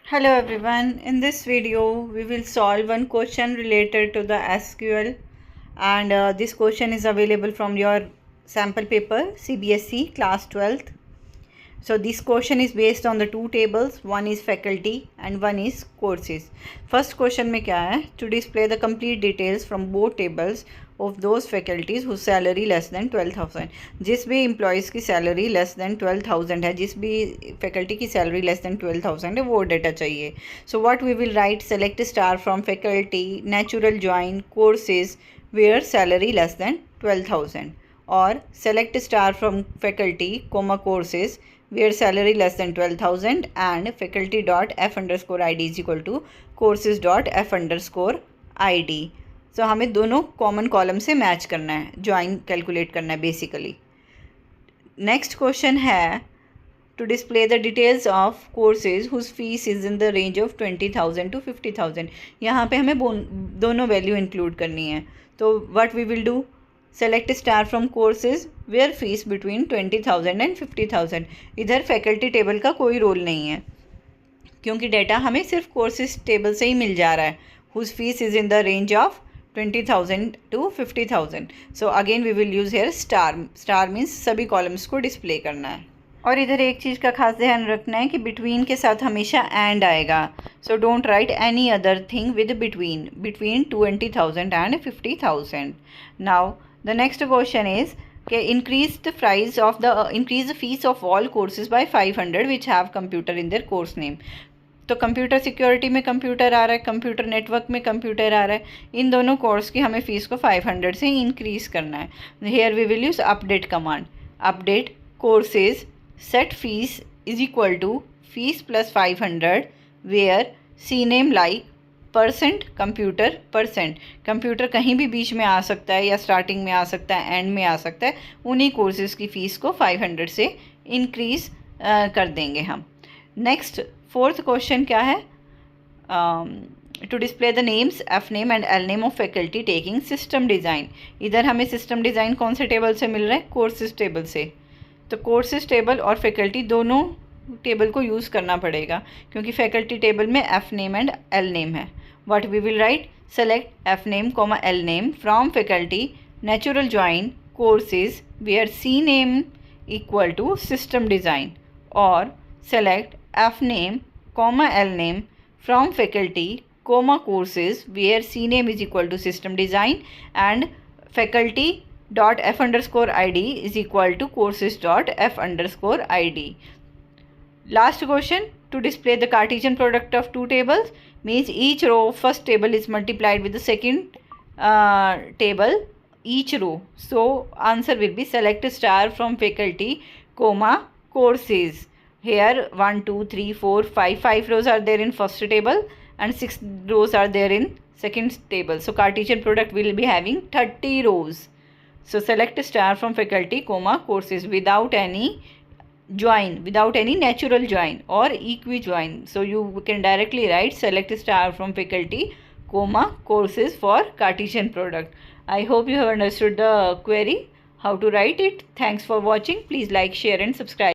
Hello everyone, in this video we will solve one question related to the SQL and this question is available from your sample paper CBSE class 12th. So this question is based on the two tables, one is faculty and one is courses. First question में क्या है? To display the complete details from both tables of those faculties whose salary less than 12,000. जिस भी employees की salary less than 12,000 है, जिस भी faculty की salary less than 12,000 है, वो data चाहिए. So what we will write, select star from faculty, natural join, courses where salary less than 12,000, or select star from faculty, comma courses where salary less than 12,000 and faculty dot f underscore id is equal to courses dot f underscore id. सो हमें दोनों common column से match करना है, join calculate करना है basically. Next question है to display the details of courses whose fees is in the range of 20,000 to 50,000. यहाँ पे हमें दोनों वैल्यू इंक्लूड करनी है. तो what we will do, select star from courses where fees between 20,000 and 50,000. इधर faculty table का कोई रोल नहीं है क्योंकि डेटा हमें सिर्फ कोर्सेज टेबल से ही मिल जा रहा है. Whose fees is in the range of 20,000 to 50,000. So again we will use here star. Star means सभी कॉलम्स को डिस्प्ले करना है. और इधर एक चीज़ का खास ध्यान रखना है कि बिटवीन के साथ हमेशा एंड आएगा. So don't write any other thing with between 20,000 and 50,000. Now the next question is कि increase the fees of all courses by 500 which have computer in their course name. तो कंप्यूटर सिक्योरिटी में computer आ रहा है, computer network में computer आ रहा है. इन दोनों course की हमें फ़ीस को 500 से इंक्रीज़ करना है. Here we will use update command. Update courses set fees is equal to fees plus 500 where C name like percent computer percent. Computer कहीं भी बीच में आ सकता है या स्टार्टिंग में आ सकता है, एंड में आ सकता है. उन्हीं कोर्सेज़ की फ़ीस को 500 से इंक्रीज़ कर देंगे हम. नेक्स्ट फोर्थ क्वेश्चन क्या है, to display the names F name and L name of faculty taking system design. इधर हमें सिस्टम डिज़ाइन कौन से टेबल से मिल रहा है, कोर्सेज टेबल से. तो कोर्सेज टेबल और फैकल्टी दोनों टेबल को यूज़ करना पड़ेगा क्योंकि फैकल्टी टेबल में F name and L name है. What we will write, select F name comma L name from faculty, natural join courses where C name equal to system design, और select f name comma l name from faculty comma courses where c name is equal to system design and faculty dot f underscore id is equal to courses dot f underscore id. Last question, to display the Cartesian product of two tables means each row of first table is multiplied with the second table each row. So answer will be select star from faculty comma courses. Here 1 2 3 4 5 rows are there in first table and 6 rows are there in second table. So Cartesian product will be having 30 rows. So select star from faculty comma courses without any join, without any natural join or equi join. So you can directly write select star from faculty comma courses for Cartesian product. I hope you have understood the query, how to write it. Thanks for watching. Please like, share and subscribe.